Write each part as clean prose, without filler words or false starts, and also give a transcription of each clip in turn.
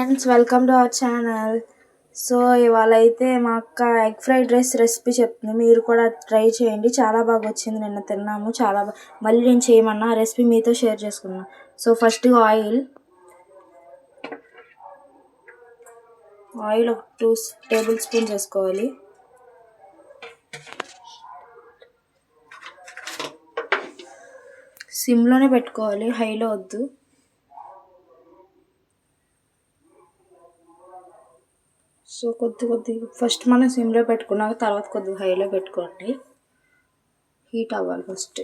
Friends, welcome to our channel. So ఇవాళ అయితే మా అక్క ఎగ్ ఫ్రైడ్ రైస్ రెసిపీ చెప్తుంది. మీరు కూడా ట్రై చేయండి, చాలా బాగా వచ్చింది. నిన్న తిన్నాము, చాలా మళ్ళీ నేను చేయమన్నా ఆ రెసిపీ మీతో షేర్ చేసుకున్నా. సో ఫస్ట్ ఆయిల్ ఒక 2 టేబుల్ స్పూన్స్ వేసుకోవాలి. సిమ్లోనే పెట్టుకోవాలి, హైలో వద్దు. సో కొద్దిగా ఫస్ట్ మనం సిమ్లో పెట్టుకున్నాక తర్వాత కొద్దిగా హైలో పెట్టుకోండి. హీట్ అవ్వాలి ఫస్ట్.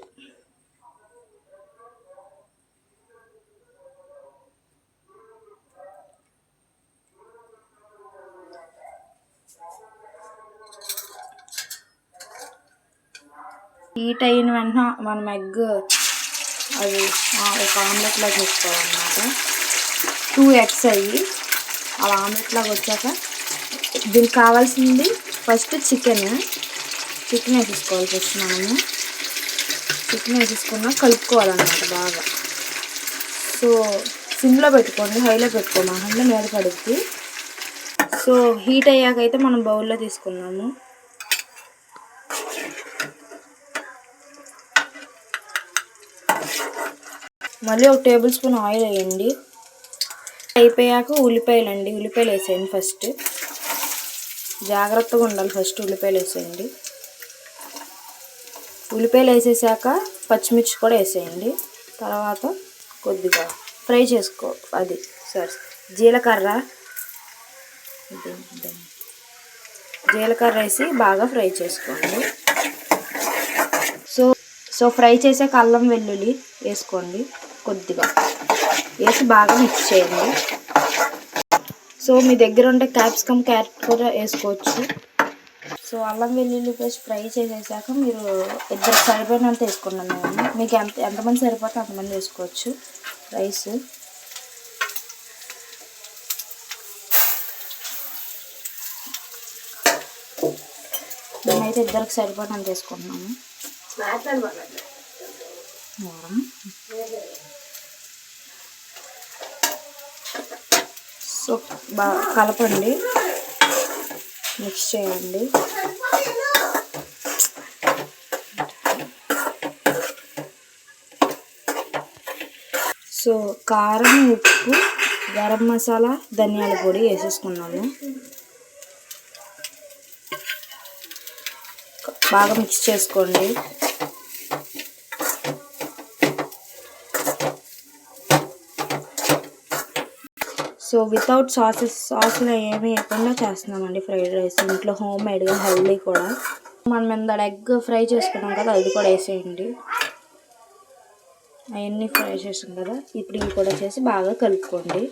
హీట్ అయిన వెంటనే మనం ఎగ్ అది ఒక ఆమ్లెట్ లాగా వేసుకోవాలన్నమాట. 2 eggs అయ్యి అలా ఆమ్లెట్ లాగా వచ్చాక దీనికి కావాల్సింది ఫస్ట్ చికెన్ వేసేసుకోవాలి. ఫస్ట్ మనము చికెన్ వేసేసుకున్నా కలుపుకోవాలన్నమాట బాగా. సో సిమ్లో పెట్టుకోండి, హైలో పెట్టుకోమంటే మీద పడుద్ది. సో హీట్ అయ్యాక అయితే మనం బౌల్లో తీసుకున్నాము. మళ్ళీ ఒక టేబుల్ స్పూన్ ఆయిల్ వేయండి. అయిపోయాక ఉల్లిపాయలు వేసేయండి. ఫస్ట్ జాగ్రత్తగా ఉండాలి, ఫస్ట్ ఉల్లిపాయలు వేసేయండి. ఉల్లిపాయలు వేసేసాక పచ్చిమిర్చి కూడా వేసేయండి. తర్వాత కొద్దిగా ఫ్రై చేసుకో జీలకర్ర వేసి బాగా ఫ్రై చేసుకోండి. సో ఫ్రై చేసాక అల్లం వెల్లుల్లి వేసుకోండి, కొద్దిగా వేసి బాగా మిక్స్ చేయండి. సో మీ దగ్గర ఉంటే క్యాప్సికమ్, క్యారెట్ కూడా వేసుకోవచ్చు. సో అల్లం వెల్లుల్లి పేస్ట్ ఫ్రై చేసేసాక మీరు ఇద్దరు సరిపోయినంత వేసుకున్నాను నేను. మీకు ఎంతమంది సరిపోతే అంతమంది వేసుకోవచ్చు రైస్. నేనైతే ఇద్దరికి సరిపోయినంత వేసుకుంటున్నాను. సో బాగా కలపండి, మిక్స్ చేయండి. సో కారం, ఉప్పు, గరం మసాలా, ధనియాల పొడి వేసేసుకున్నాము. బాగా మిక్స్ చేసుకోండి. సో వితౌట్ సాసులు ఏమీ వేయకుండా చేస్తున్నామండి ఫ్రైడ్ రైస్. ఇంట్లో హోమ్ మేడ్గా హెల్దీ కూడా. మనం ఇందాక ఎగ్ ఫ్రై చేసుకున్నాం కదా, అది కూడా వేసేయండి. అవన్నీ ఫ్రై చేసాం కదా, ఇప్పుడు ఇవి కూడా చేసి బాగా కలుపుకోండి.